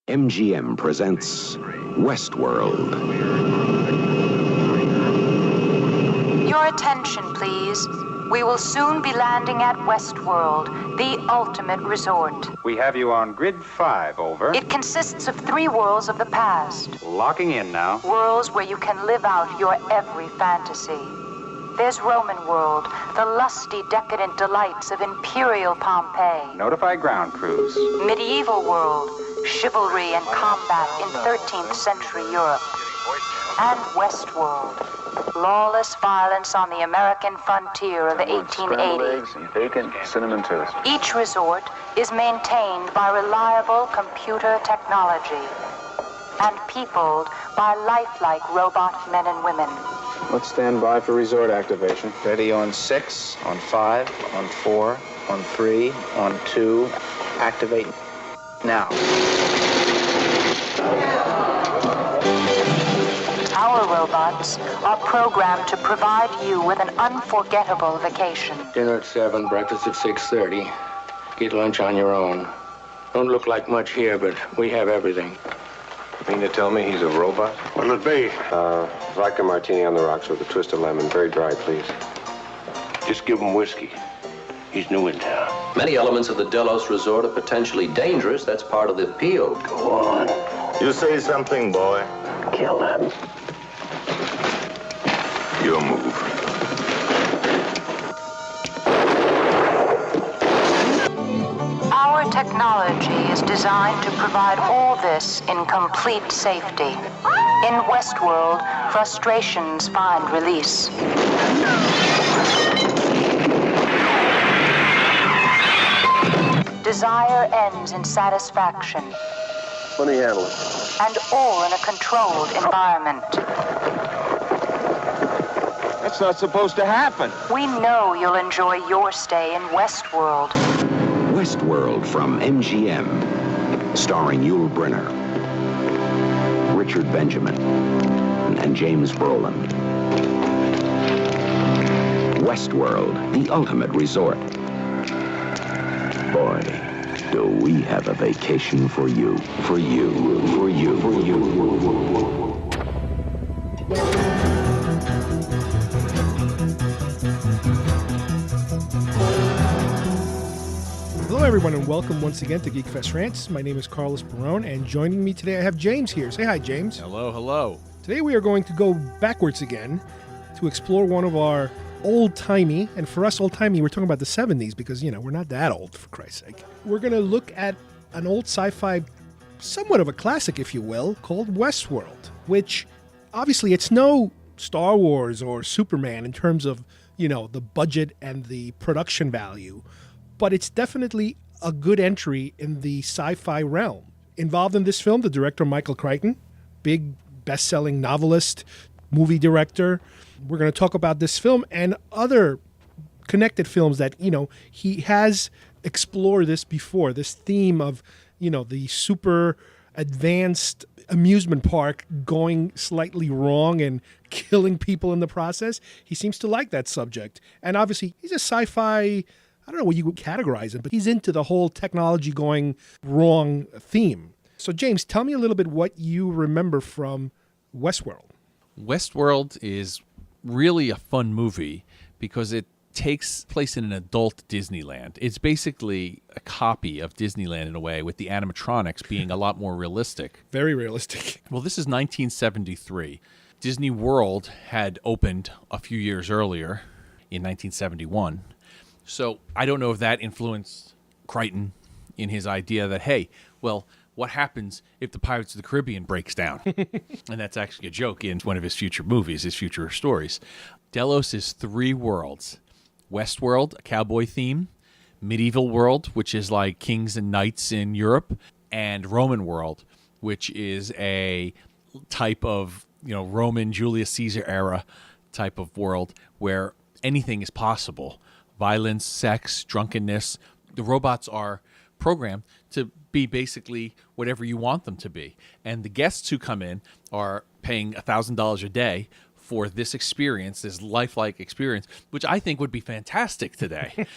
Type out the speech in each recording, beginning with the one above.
MGM presents Westworld. Your attention, please. We will soon be landing at Westworld, the ultimate resort. We have you on grid 5, over. It consists of 3 worlds of the past. Locking in now. Worlds where you can live out your every fantasy. There's Roman world, the lusty, decadent delights of imperial Pompeii. Notify ground crews. Medieval world, chivalry and combat in 13th century Europe. And Westworld, lawless violence on the American frontier of the 1880s. Bacon, cinnamon toast. Each resort is maintained by reliable computer technology and peopled by lifelike robot men and women. Let's stand by for resort activation. Ready on 6, on 5, on 4, on 3, on 2. Activate now. Our robots are programmed to provide you with an unforgettable vacation. Dinner at 7, breakfast at 6:30. Get lunch on your own. Don't look like much here, but we have everything. You mean to tell me he's a robot? What'll it be? Vodka martini on the rocks with a twist of lemon. Very dry, please. Just give him whiskey. He's new in town. Many elements of the Delos Resort are potentially dangerous. That's part of the appeal. Go on. You say something, boy. Kill them. Your move. Our technology is designed to provide all this in complete safety. In Westworld, frustrations find release. Desire ends in satisfaction. Let me handle it. And all in a controlled environment. That's not supposed to happen. We know you'll enjoy your stay in Westworld. Westworld from MGM, starring Yul Brynner, Richard Benjamin, and James Brolin. Westworld, the ultimate resort. Boy, do we have a vacation for you, for you, for you, for you. Hello, everyone, and welcome once again to Geekfest Rants. My name is Carlos Barone, and joining me today I have James here. Say hi, James. Hello, hello. Today we are going to go backwards again to explore one of our old-timey, and for us old-timey, we're talking about the 70s because, we're not that old, for Christ's sake. We're going to look at an old sci-fi, somewhat of a classic, if you will, called Westworld, which, obviously, it's no Star Wars or Superman in terms of, the budget and the production value, but it's definitely a good entry in the sci-fi realm. Involved in this film, the director Michael Crichton, big best-selling novelist, movie director. We're going to talk about this film and other connected films that, he has explored this before, this theme of, the super advanced amusement park going slightly wrong and killing people in the process. He seems to like that subject. And obviously, he's a sci-fi, I don't know what you would categorize him, but he's into the whole technology going wrong theme. So, James, tell me a little bit what you remember from Westworld. Westworld is really a fun movie because it takes place in an adult Disneyland. It's basically a copy of Disneyland in a way, with the animatronics being a lot more realistic. Very realistic. Well, this is 1973. Disney World had opened a few years earlier in 1971. So I don't know if that influenced Crichton in his idea that, hey, well, what happens if the Pirates of the Caribbean breaks down? And that's actually a joke in one of his future movies, his future stories. Delos is 3 worlds. Westworld, a cowboy theme. Medieval world, which is like kings and knights in Europe. And Roman world, which is a type of, Roman Julius Caesar era type of world where anything is possible. Violence, sex, drunkenness. The robots are programmed to be basically whatever you want them to be. And the guests who come in are paying $1,000 a day for this experience, this lifelike experience, which I think would be fantastic today.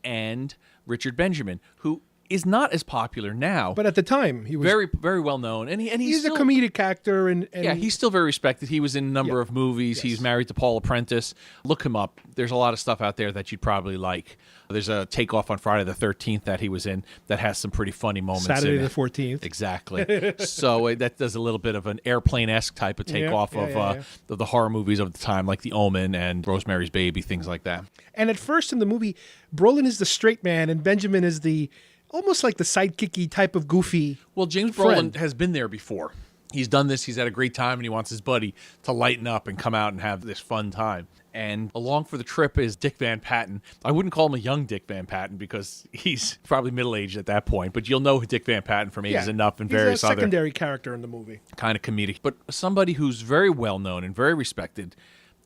And Richard Benjamin, who is not as popular now. But at the time, he was very, very well known, and he's a still, comedic actor, and yeah, he's still very respected. He was in a number of movies. Yes. He's married to Paula Prentice. Look him up. There's a lot of stuff out there that you'd probably like. There's a Takeoff on Friday the 13th that he was in that has some pretty funny moments. Saturday in the it. 14th. Exactly. So that does a little bit of an airplane-esque type of takeoff of the horror movies of the time, like The Omen and Rosemary's Baby, things like that. And at first in the movie, Brolin is the straight man, and Benjamin is the almost like the sidekicky type of goofy. Well, James friend. Brolin has been there before. He's done this. He's had a great time, and he wants his buddy to lighten up and come out and have this fun time. And along for the trip is Dick Van Patten. I wouldn't call him a young Dick Van Patten because he's probably middle-aged at that point, but you'll know Dick Van Patten from Age is Enough and various other other secondary character in the movie. Kind of comedic. But somebody who's very well-known and very respected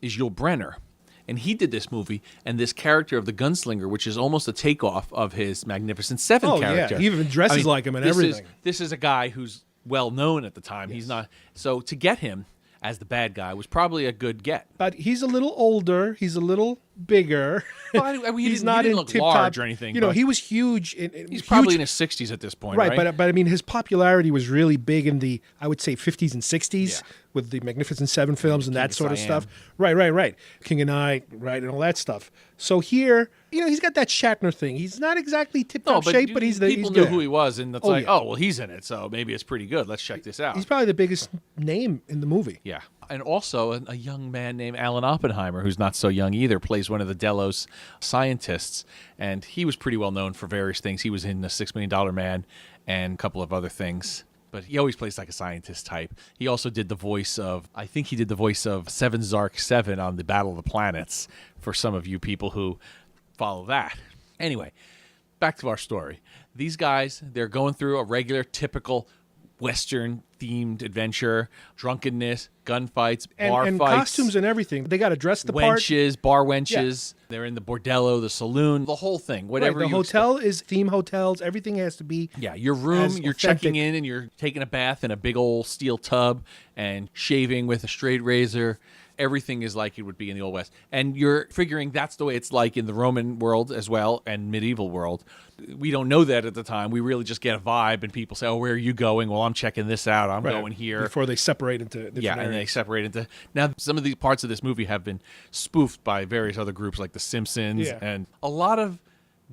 is Yul Brynner. And he did this movie, and this character of the gunslinger, which is almost a takeoff of his Magnificent Seven character. Yeah, he even dresses like him and everything. This is a guy who's well-known at the time. Yes. He's not. So to get him as the bad guy was probably a good get. But he's a little older. He's a little bigger. Well, I mean, he's he not didn't in look tip-top, large or anything. You know, he was huge. He's probably in his 60s at this point, right? But I mean, his popularity was really big in the, I would say, 50s and 60s with the Magnificent Seven films and that sort of stuff. Right. King and I, right, and all that stuff. So here, you know, he's got that Shatner thing. He's not exactly tip-top shape, but he's people knew who he was, and it's well, he's in it, so maybe it's pretty good. Let's check this out. He's probably the biggest name in the movie. Yeah. And also a young man named Alan Oppenheimer, who's not so young either, plays one of the Delos scientists. And he was pretty well known for various things. He was in The $6 Million Man and a couple of other things. But he always plays like a scientist type. He also did the voice of, I think he did the voice of 7 Zark 7 on the Battle of the Planets, for some of you people who follow that. Anyway, back to our story. These guys, they're going through a regular, typical Western-themed adventure, drunkenness, gunfights, bar and fights. Costumes and everything. They got to dress the part. Wenches, bar wenches. Yeah. They're in the bordello, the saloon, the whole thing. Whatever. Right, the hotel is theme hotels. Everything has to be your room, you're authentic. checking in and you're taking a bath in a big old steel tub and shaving with a straight razor. Everything is like it would be in the Old West. And you're figuring that's the way it's like in the Roman world as well and medieval world. We don't know that at the time. We really just get a vibe, and people say, oh, where are you going? Well, I'm checking this out. I'm going here. Before they separate into different areas. And they separate into... Now, some of these parts of this movie have been spoofed by various other groups like The Simpsons. And a lot of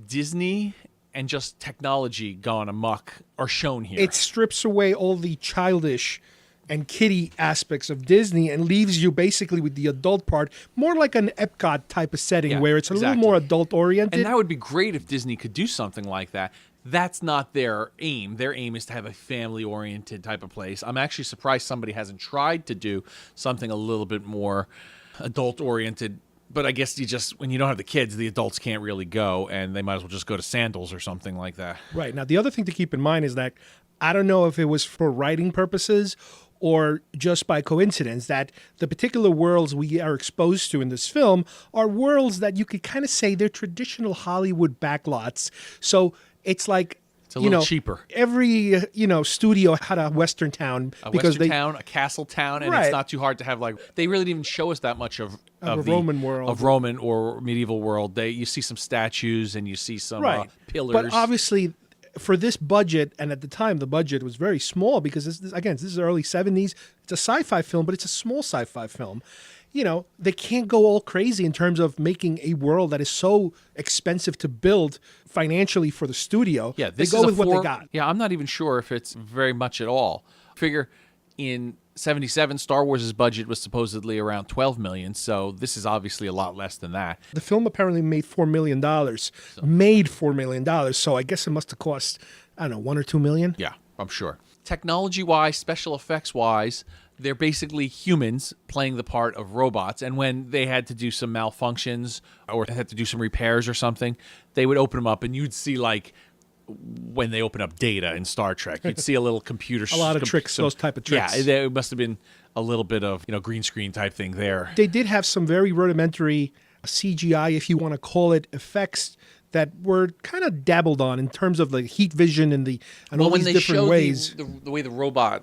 Disney and just technology gone amok are shown here. It strips away all the childish and kiddie aspects of Disney and leaves you basically with the adult part, more like an Epcot type of setting where it's a little more adult-oriented. And that would be great if Disney could do something like that. That's not their aim. Their aim is to have a family-oriented type of place. I'm actually surprised somebody hasn't tried to do something a little bit more adult-oriented. But I guess when you don't have the kids, the adults can't really go, and they might as well just go to Sandals or something like that. Right. Now, the other thing to keep in mind is that I don't know if it was for writing purposes or just by coincidence that the particular worlds we are exposed to in this film are worlds that you could kind of say they're traditional Hollywood backlots. So it's like, it's a little cheaper. Every, studio had a Western town. A castle town, and it's not too hard to have, they really didn't even show us that much of the Roman world. Of Roman or medieval world. You see some statues and you see some pillars. But obviously, for this budget, and at the time the budget was very small because this is early 70s. It's a sci-fi film, but it's a small sci-fi film. They can't go all crazy in terms of making a world that is so expensive to build financially for the studio. Yeah, they go with what they got. Yeah, I'm not even sure if it's very much at all. Figure in 77, Star Wars' budget was supposedly around $12 million, so this is obviously a lot less than that. The film apparently made $4 million. Made $4 million, so I guess it must have cost, I don't know, $1 or $2 million? Yeah, I'm sure. Technology-wise, special effects-wise, they're basically humans playing the part of robots, and when they had to do some malfunctions or had to do some repairs or something, they would open them up, and you'd see, when they open up Data in Star Trek, you'd see a little computer... a lot of tricks, those type of tricks. Yeah, there must have been a little bit of, green screen type thing there. They did have some very rudimentary CGI, if you want to call it, effects that were kind of dabbled on in terms of the heat vision and all these different ways. The way the robot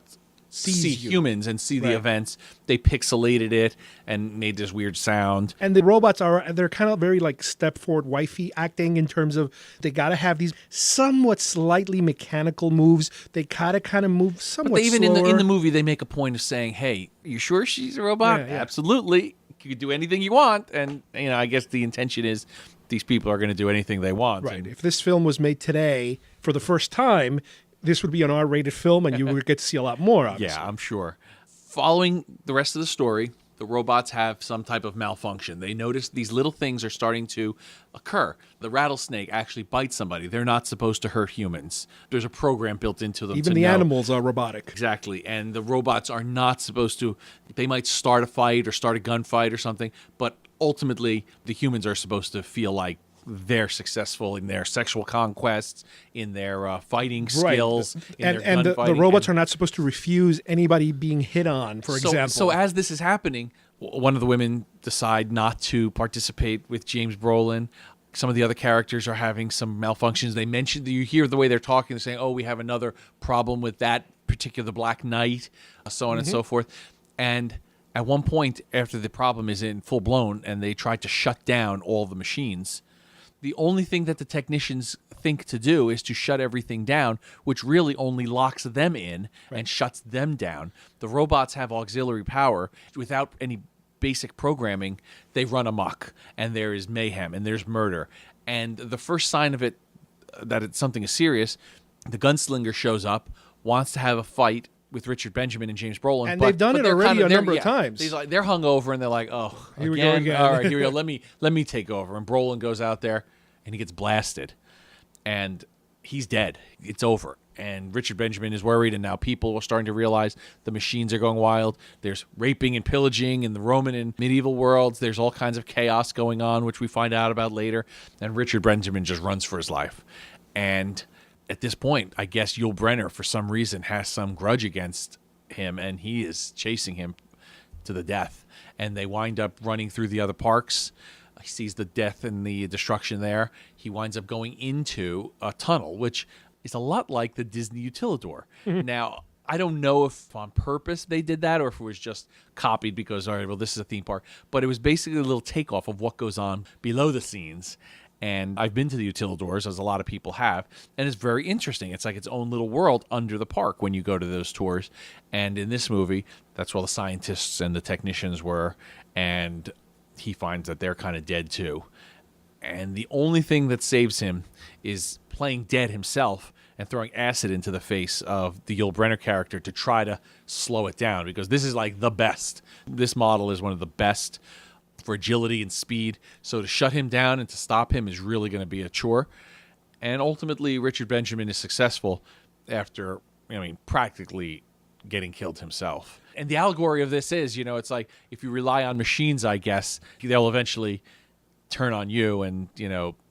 see you. humans and see the Right. events. They pixelated it and made this weird sound. And the robots they're kind of very like step forward wifey acting in terms of they got to have these somewhat slightly mechanical moves. They gotta kind of move somewhat But they even slower. in the movie, they make a point of saying, "Hey, you sure she's a robot? Yeah, yeah. Absolutely. You can do anything you want." And I guess the intention is these people are going to do anything they want. Right. And If this film was made today for the first time, this would be an R-rated film, and you would get to see a lot more. Obviously. yeah, I'm sure. Following the rest of the story, the robots have some type of malfunction. They notice these little things are starting to occur. The rattlesnake actually bites somebody. They're not supposed to hurt humans. There's a program built into them. Even to the know. animals are robotic. Exactly. And the robots are not supposed to, they might start a fight or start a gunfight or something, but ultimately the humans are supposed to feel like they're successful in their sexual conquests, in their fighting skills, in and their the gunfighting. robots are not supposed to refuse anybody being hit on, for example. So as this is happening, one of the women decide not to participate with James Brolin. Some of the other characters are having some malfunctions. They mentioned, you hear the way they're talking, they're saying, "Oh, we have another problem with that particular Black Knight," so on and so forth. And at one point, after the problem is in full blown and they try to shut down all the machines, the only thing that the technicians think to do is to shut everything down, which really only locks them in and shuts them down. The robots have auxiliary power. Without any basic programming, they run amok, and there is mayhem, and there's murder. And the first sign of it, that it's something is serious, the gunslinger shows up, wants to have a fight with Richard Benjamin and James Brolin. And they've done it they're already a number of yeah, times. They're hungover, and they're like, "Oh, Here we go again. All right, here we go. Let me take over." And Brolin goes out there, and he gets blasted, and he's dead. It's over. And Richard Benjamin is worried, and now people are starting to realize the machines are going wild. There's raping and pillaging in the Roman and medieval worlds. There's all kinds of chaos going on, which we find out about later. And Richard Benjamin just runs for his life. And at this point, I guess Yul Brynner, for some reason, has some grudge against him, and he is chasing him to the death. And they wind up running through the other parks. He sees the death and the destruction there. He winds up going into a tunnel, which is a lot like the Disney Utilidor. Now, I don't know if on purpose they did that or if it was just copied because, all right, well, this is a theme park. But it was basically a little takeoff of what goes on below the scenes. And I've been to the Utilidors, as a lot of people have, and it's very interesting. It's like its own little world under the park when you go to those tours. And in this movie, that's where the scientists and the technicians were, and he finds that they're kind of dead too. And the only thing that saves him is playing dead himself and throwing acid into the face of the Yul Brynner character to try to slow it down, because this is like the best. This model is one of the best for agility and speed. So to shut him down and to stop him is really going to be a chore. And ultimately, Richard Benjamin is successful after, practically getting killed himself. And the allegory of this is, it's like if you rely on machines, I guess, they'll eventually turn on you and,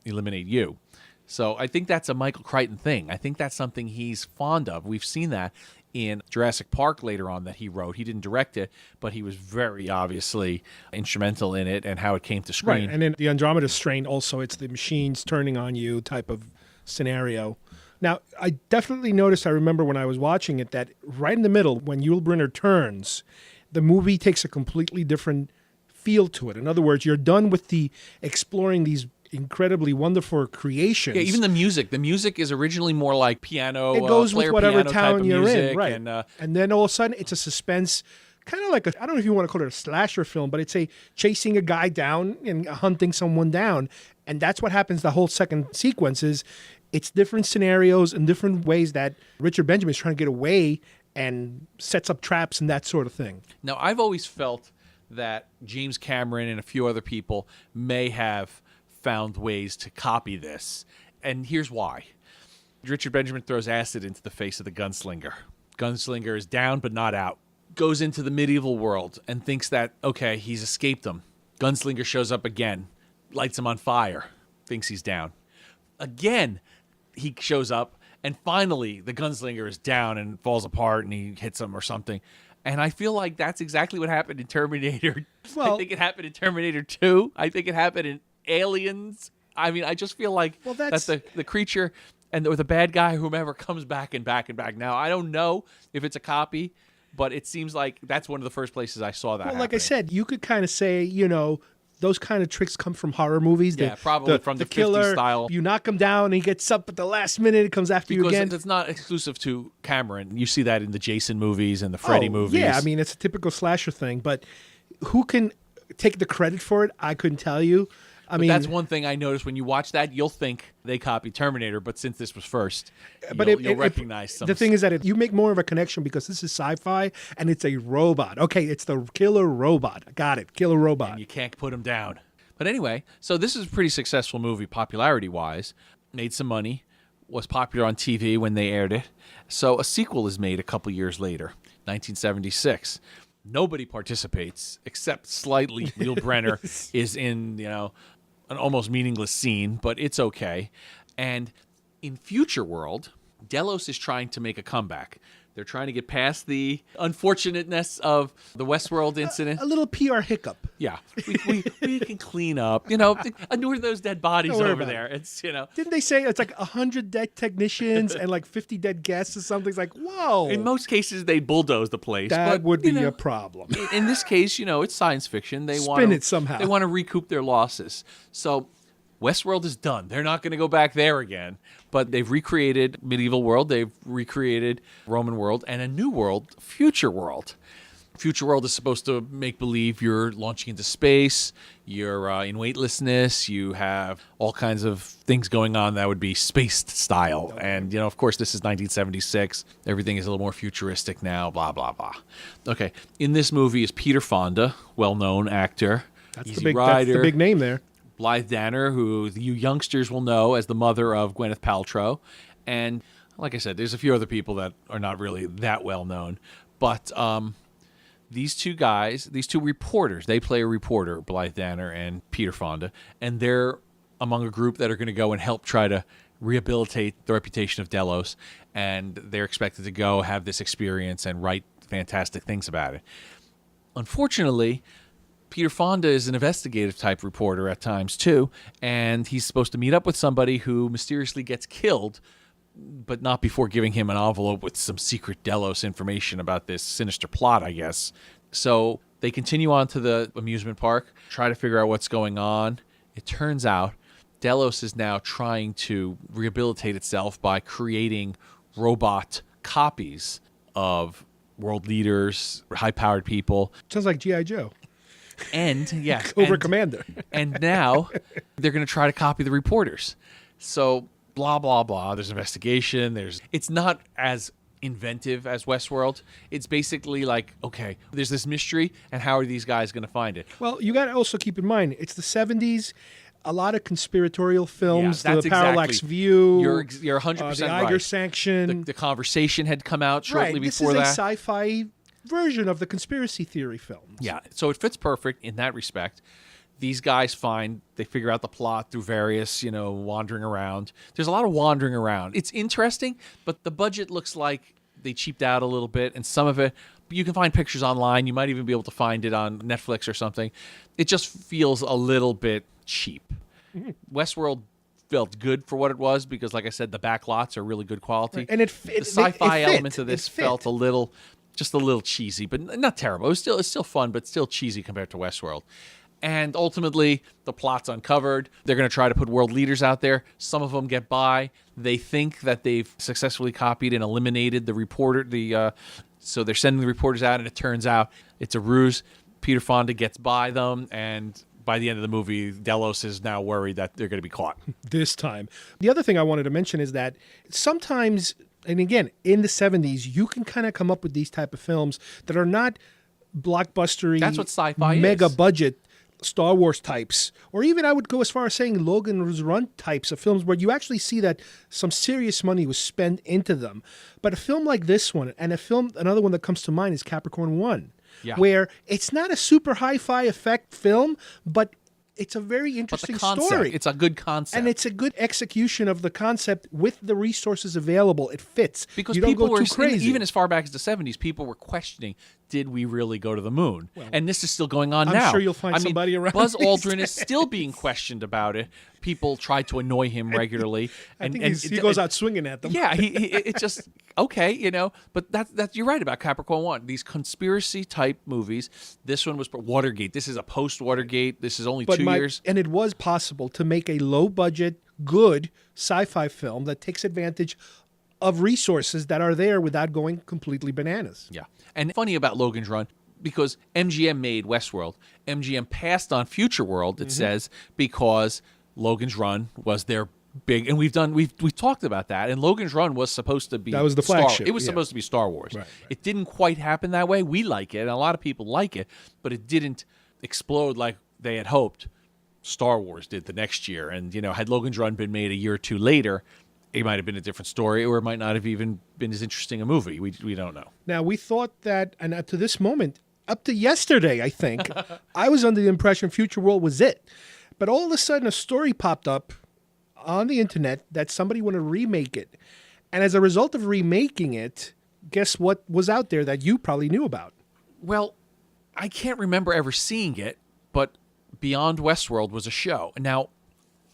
eliminate you. So I think that's a Michael Crichton thing. I think that's something he's fond of. We've seen that in Jurassic Park later on that he wrote. He didn't direct it, but he was very obviously instrumental in it and how it came to screen. Right, and in the Andromeda Strain also, it's the machines turning on you type of scenario. Now, I definitely noticed, I remember when I was watching it, that right in the middle, when Yul Brynner turns, the movie takes a completely different feel to it. In other words, you're done with the exploring these incredibly wonderful creations. Yeah, even the music. The music is originally more like piano. It goes with whatever town you're music, in, right? And then all of a sudden, it's a suspense, kind of like I don't know if you want to call it a slasher film, but it's a chasing a guy down and hunting someone down, and that's what happens. The whole second sequence is it's different scenarios and different ways that Richard Benjamin is trying to get away and sets up traps and that sort of thing. Now, I've always felt that James Cameron and a few other people may have found ways to copy this. And here's why. Richard Benjamin throws acid into the face of the gunslinger. Gunslinger is down but not out. Goes into the medieval world and thinks that, okay, he's escaped them. Gunslinger shows up again, lights him on fire, thinks he's down. Again, he shows up, and finally the gunslinger is down and falls apart and he hits him or something. And I feel like that's exactly what happened in Terminator. Well, I think it happened in Terminator 2. I think it happened in Aliens. I mean, I just feel like that the creature or the bad guy, whomever, comes back and back and back. Now, I don't know if it's a copy, but it seems like that's one of the first places I saw that. Well, like I happening. said, you could kind of say, you know, those kind of tricks come from horror movies. Yeah, probably from the 50s killer style. You knock him down, and he gets up at the last minute. It comes after you Because again. it's not exclusive to Cameron. You see that in the Jason movies and the Freddy movies. Yeah, I mean, it's a typical slasher thing. But who can take the credit for it? I couldn't tell you. I mean, that's one thing I noticed when you watch that. You'll think they copied Terminator, but since this was first, but you'll recognize some. The thing is that you make more of a connection because this is sci-fi and it's a robot. Okay, it's the killer robot. Got it, killer robot. And you can't put him down. But anyway, so this is a pretty successful movie popularity-wise. Made some money, was popular on TV when they aired it. So a sequel is made a couple years later, 1976. Nobody participates except slightly. Neil Brenner is in, an almost meaningless scene, but it's okay. And in Futureworld, Delos is trying to make a comeback. They're trying to get past the unfortunateness of the Westworld incident. A little PR hiccup. Yeah, we can clean up. Ignore those dead bodies over there. It's Didn't they say it's like 100 dead technicians and like 50 dead guests or something? It's like, whoa. In most cases, they bulldoze the place. That but, would be a problem. In this case, it's science fiction. They Spin it somehow. They want to recoup their losses. So Westworld is done. They're not going to go back there again. But they've recreated medieval world. They've recreated Roman world and a new world, Futureworld. Futureworld is supposed to make believe you're launching into space. You're in weightlessness. You have all kinds of things going on that would be spaced style. And, of course, this is 1976. Everything is a little more futuristic now, blah, blah, blah. Okay. In this movie is Peter Fonda, well-known actor. That's the big name there. Blythe Danner, who you youngsters will know as the mother of Gwyneth Paltrow. And like I said, there's a few other people that are not really that well known. But these two guys, these two reporters, they play a reporter, Blythe Danner and Peter Fonda, and they're among a group that are going to go and help try to rehabilitate the reputation of Delos. And they're expected to go have this experience and write fantastic things about it. Unfortunately, Peter Fonda is an investigative type reporter at times too, and he's supposed to meet up with somebody who mysteriously gets killed, but not before giving him an envelope with some secret Delos information about this sinister plot, I guess. So they continue on to the amusement park, try to figure out what's going on. It turns out Delos is now trying to rehabilitate itself by creating robot copies of world leaders, high-powered people. Sounds like G.I. Joe. And yeah, Cobra Commander. And now they're going to try to copy the reporters. So blah blah blah. There's investigation. It's not as inventive as Westworld. It's basically like, okay, there's this mystery, and how are these guys going to find it? Well, you got to also keep in mind it's the 70s. A lot of conspiratorial films, yeah, the Parallax View. You're 100% right. The Iger Sanction. The Conversation had come out shortly before that. This is a sci-fi version of the conspiracy theory films. Yeah, so it fits perfect in that respect. These guys they figure out the plot through various, wandering around. There's a lot of wandering around. It's interesting, but the budget looks like they cheaped out a little bit, and some of it, you can find pictures online. You might even be able to find it on Netflix or something. It just feels a little bit cheap. Westworld felt good for what it was because, like I said, the back lots are really good quality. Right. And the sci-fi element of this felt a little cheesy, but not terrible. It's still fun, but still cheesy compared to Westworld. And ultimately, the plot's uncovered. They're going to try to put world leaders out there. Some of them get by. They think that they've successfully copied and eliminated the reporter. So they're sending the reporters out, and it turns out it's a ruse. Peter Fonda gets by them, and by the end of the movie, Delos is now worried that they're going to be caught. This time. The other thing I wanted to mention is that sometimes, and again, in the 70s, you can kind of come up with these type of films that are not blockbustery, that's what sci-fi mega is. budget Star Wars types, or even I would go as far as saying Logan's Run types of films where you actually see that some serious money was spent into them. But a film like this one, and another one that comes to mind is Capricorn 1, where it's not a super hi-fi effect film, but it's a very interesting story. It's a good concept. And it's a good execution of the concept with the resources available. It fits. Because you don't people go were, too crazy. even as far back as the 70s, people were questioning, did we really go to the moon? And this is still going on I'm now. sure you'll find somebody around Buzz these Aldrin is days. still being questioned about it. People try to annoy him regularly. I think he goes out swinging at them. Yeah, it's just okay, But that's you're right about Capricorn One. These conspiracy type movies. This one was Watergate. This is a post Watergate. This is only 2 years. And it was possible to make a low budget, good sci-fi film that takes advantage of resources that are there without going completely bananas. Yeah. And funny about Logan's Run, because MGM made Westworld, MGM passed on Futureworld, it says, because Logan's Run was their big, and we've talked about that, and Logan's Run was supposed to be that was the flagship. It was supposed to be Star Wars. Right. It didn't quite happen that way. We like it, and a lot of people like it, but it didn't explode like they had hoped Star Wars did the next year. And, had Logan's Run been made a year or two later, it might have been a different story, or it might not have even been as interesting a movie. We don't know. Now, we thought that, and up to this moment, up to yesterday, I think, I was under the impression Futureworld was it. But all of a sudden, a story popped up on the internet that somebody wanted to remake it. And as a result of remaking it, guess what was out there that you probably knew about? Well, I can't remember ever seeing it, but Beyond Westworld was a show. Now,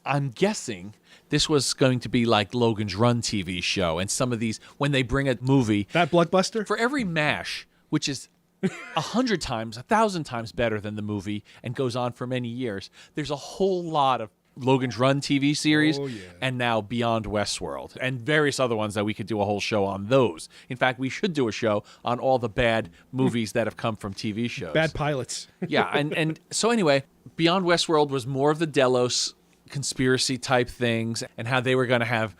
I'm guessing this was going to be like Logan's Run TV show, and some of these, when they bring a movie... That blockbuster? For every MASH, which is 100 times, 1,000 times better than the movie and goes on for many years, there's a whole lot of Logan's Run TV series, and now Beyond Westworld, and various other ones that we could do a whole show on those. In fact, we should do a show on all the bad movies that have come from TV shows. Bad pilots. Yeah, and so anyway, Beyond Westworld was more of the Delos conspiracy type things, and how they were going to have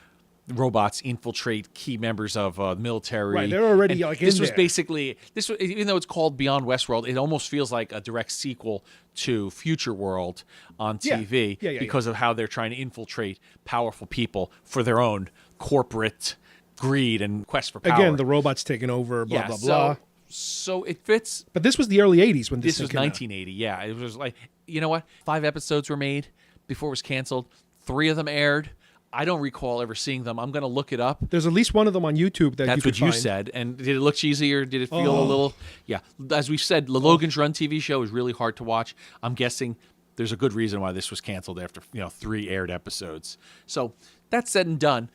robots infiltrate key members of the military. Right, they're already like in this was there. basically this was, even though it's called Beyond Westworld, it almost feels like a direct sequel to Futureworld on TV because of how they're trying to infiltrate powerful people for their own corporate greed and quest for power. Again, the robots taking over, blah, blah, blah. So it fits. But this was the early 80s when this thing was came out. 1980. Yeah, it was like, you know what? 5 episodes were made before it was canceled. 3 of them aired. I don't recall ever seeing them. I'm going to look it up. There's at least one of them on YouTube that That's you could what you find. said. And did it look cheesy, or did it feel a little... Yeah. As we've said, the Logan's Run TV show is really hard to watch. I'm guessing there's a good reason why this was canceled after 3 aired episodes. So that said and done,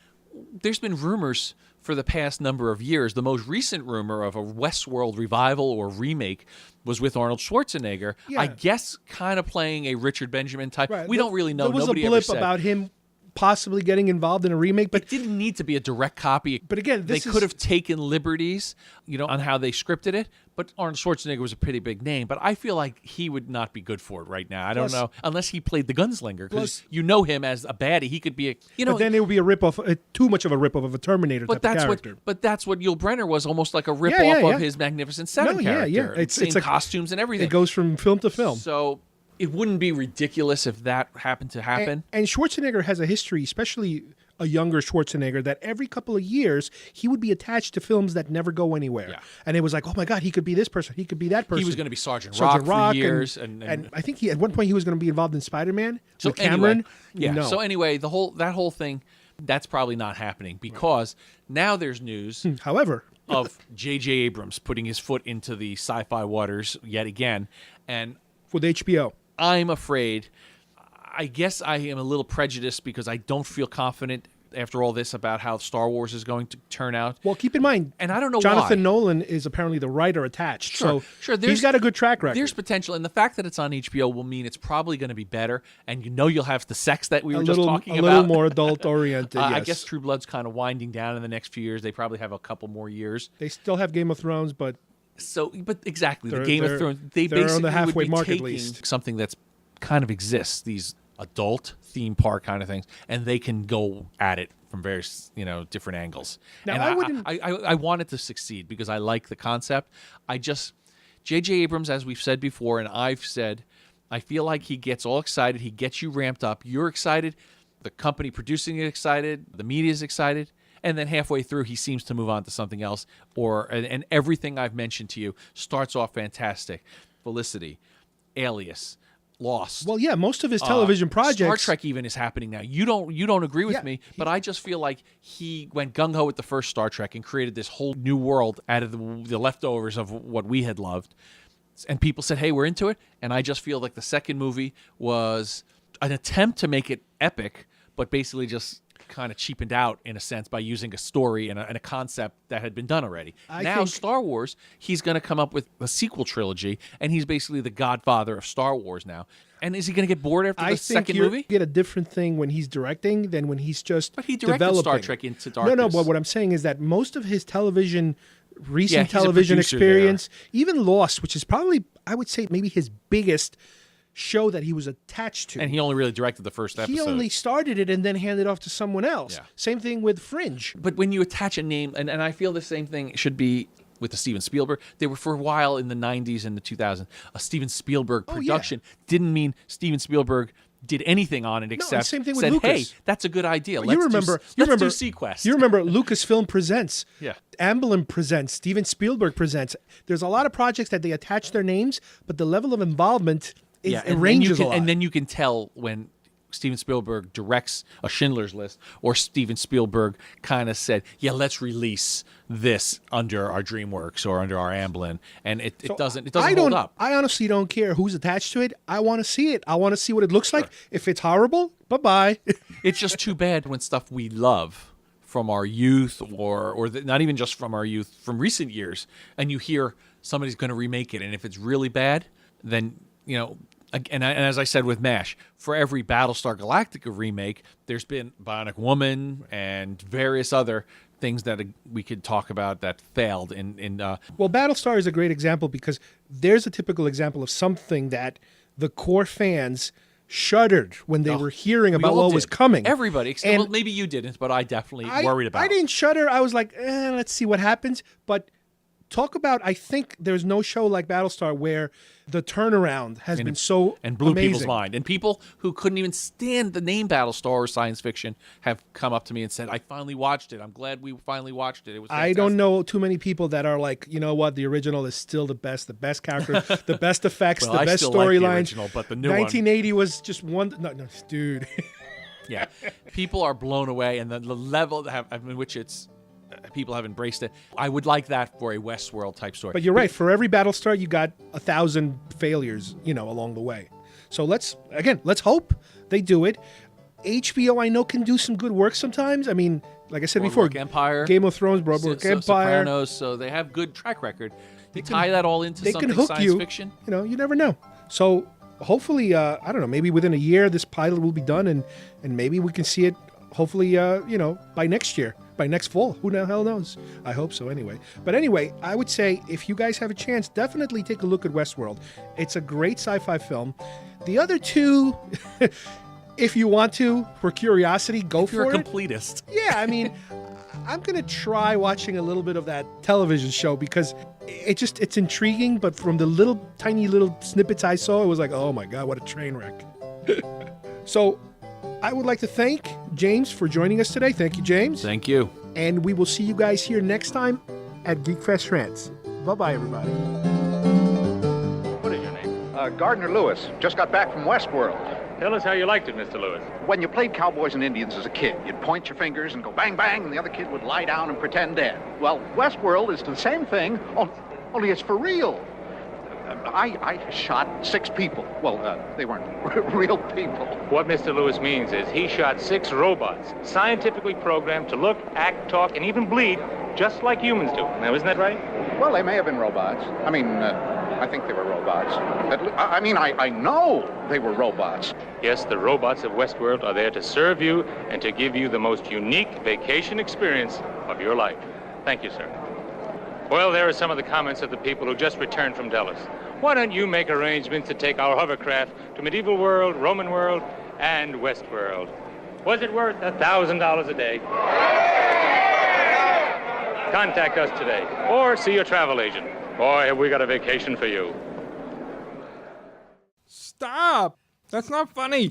there's been rumors for the past number of years. The most recent rumor of a Westworld revival or remake was with Arnold Schwarzenegger. Yeah. I guess kind of playing a Richard Benjamin type. Right. We don't really know. There was Nobody a ever blip said. about him possibly getting involved in a remake, but it didn't need to be a direct copy. But again, they could have taken liberties, on how they scripted it. But Arnold Schwarzenegger was a pretty big name. But I feel like he would not be good for it right now. I don't know, unless he played the gunslinger, because him as a baddie. He could be But then it would be a ripoff, too much of a ripoff of a Terminator type of character. But that's what Yul Brynner was, almost like a ripoff of his Magnificent Seven character. It's in costumes and everything. It goes from film to film. So it wouldn't be ridiculous if that happened to happen. And Schwarzenegger has a history, especially a younger Schwarzenegger, that every couple of years he would be attached to films that never go anywhere. Yeah. And it was like, oh my God, he could be this person, he could be that person. He was going to be Sergeant Rock for years. And I think at one point he was going to be involved in Spider-Man with Anyway, Cameron. yeah. No. So anyway, that whole thing, that's probably not happening, because now there's news. However, of J.J. Abrams putting his foot into the sci-fi waters yet again, and with HBO. I'm afraid, I guess I am a little prejudiced because I don't feel confident after all this about how Star Wars is going to turn out. Well, keep in mind, and I don't know Jonathan why. Nolan is apparently the writer attached. Sure. He's got a good track record. There's potential, and the fact that it's on HBO will mean it's probably going to be better, and you'll have the sex that we were just talking about. A little more adult-oriented, yes. I guess True Blood's kind of winding down in the next few years. They probably have a couple more years. They still have Game of Thrones, but... But exactly, the Game of Thrones, they they're basically on the halfway would be mark taking at least. something that's kind of exists, these adult theme park kind of things, and they can go at it from various different angles. Now, and I want it to succeed because I like the concept. J.J. Abrams, as we've said before, and I've said, I feel like he gets all excited. He gets you ramped up. You're excited. The company producing it excited. The media's excited. And then halfway through, he seems to move on to something else. And everything I've mentioned to you starts off fantastic. Felicity, Alias, Lost. Well, yeah, most of his television projects. Star Trek even is happening now. You don't agree with me, but I just feel like he went gung-ho with the first Star Trek and created this whole new world out of the leftovers of what we had loved. And people said, hey, we're into it. And I just feel like the second movie was an attempt to make it epic, but basically just kind of cheapened out in a sense by using a story and a concept that had been done already. Now Star Wars, he's going to come up with a sequel trilogy, and he's basically the godfather of Star Wars now. And is he going to get bored after the second movie? I think you get a different thing when he's directing than when he's just But he directed developing. Star Trek Into Darkness. No, but what I'm saying is that most of his recent television experience, even Lost, which is probably, I would say, maybe his biggest show that he was attached to. And he only really directed the first episode. He only started it and then handed off to someone else. Yeah. Same thing with Fringe. But when you attach a name, and I feel the same thing should be with the Steven Spielberg. They were for a while in the 90s and the 2000s. A Steven Spielberg production didn't mean Steven Spielberg did anything on it except same thing with said, Lucas. hey, that's a good idea. Well, Let's do Sequest. You remember Lucasfilm Presents. Yeah. Amblin Presents. Steven Spielberg Presents. There's a lot of projects that they attach their names, but the level of involvement ranges a lot. And then you can tell when Steven Spielberg directs a Schindler's List, or Steven Spielberg kind of said, yeah, let's release this under our DreamWorks or under our Amblin, and it doesn't hold up. I honestly don't care who's attached to it. I want to see it. I want to see what it looks like. If it's horrible, bye-bye. It's just too bad when stuff we love from our youth, or not even just from our youth, from recent years, and you hear somebody's going to remake it, and if it's really bad, then, and as I said with MASH, for every Battlestar Galactica remake, there's been Bionic Woman and various other things that we could talk about that failed. Well, Battlestar is a great example because there's a typical example of something that the core fans shuddered when they were hearing about what was coming. Everybody. Well, maybe you didn't, but I definitely worried about it. I didn't shudder. I was like, let's see what happens. But talk about, I think there's no show like Battlestar where the turnaround has been so and blew amazing. People's mind. And people who couldn't even stand the name Battlestar or science fiction have come up to me and said, I finally watched it. I'm glad we finally watched it. It was fantastic. I don't know too many people that are like, you know what, the original is still the best character, the best effects, the best storylines. Like but the new 1980 was just one. No, dude. Yeah, people are blown away, and the level in which it's. People have embraced it. I would like that for a Westworld type story. But you're right. For every Battlestar, you got 1,000 failures, along the way. So let's hope they do it. HBO, I know, can do some good work sometimes. I mean, like I said before, Empire, Game of Thrones, Broadwalk Empire, Sopranos. So they have good track record. They tie that all into something science fiction. You never know. So hopefully, I don't know, maybe within a year, this pilot will be done, and maybe we can see it. Hopefully, by next year. By next fall. Who the hell knows? I hope so anyway. But anyway, I would say if you guys have a chance, definitely take a look at Westworld. It's a great sci-fi film. The other two, if you want to, for curiosity, go for it. You're a completist. Yeah, I mean, I'm going to try watching a little bit of that television show because it's intriguing, but from the tiny little snippets I saw, it was like, oh my God, what a train wreck. So I would like to thank James for joining us today. Thank you, James. Thank you. And we will see you guys here next time at Geekfest Rants. Bye-bye, everybody. What is your name? Gardner Lewis. Just got back from Westworld. Tell us how you liked it, Mr. Lewis. When you played cowboys and Indians as a kid, you'd point your fingers and go bang, bang, and the other kid would lie down and pretend dead. Well, Westworld is the same thing, only it's for real. I shot 6 people. Well, they weren't real people. What Mr. Lewis means is he shot 6 robots, scientifically programmed to look, act, talk, and even bleed just like humans do. Now, isn't that right? Well, they may have been robots. I mean, I think they were robots. I know they were robots. Yes, the robots of Westworld are there to serve you and to give you the most unique vacation experience of your life. Thank you, sir. Well, there are some of the comments of the people who just returned from Delos. Why don't you make arrangements to take our hovercraft to Medieval World, Roman World, and Westworld? Was it worth $1,000 a day? Contact us today, or see your travel agent. Boy, have we got a vacation for you. Stop! That's not funny.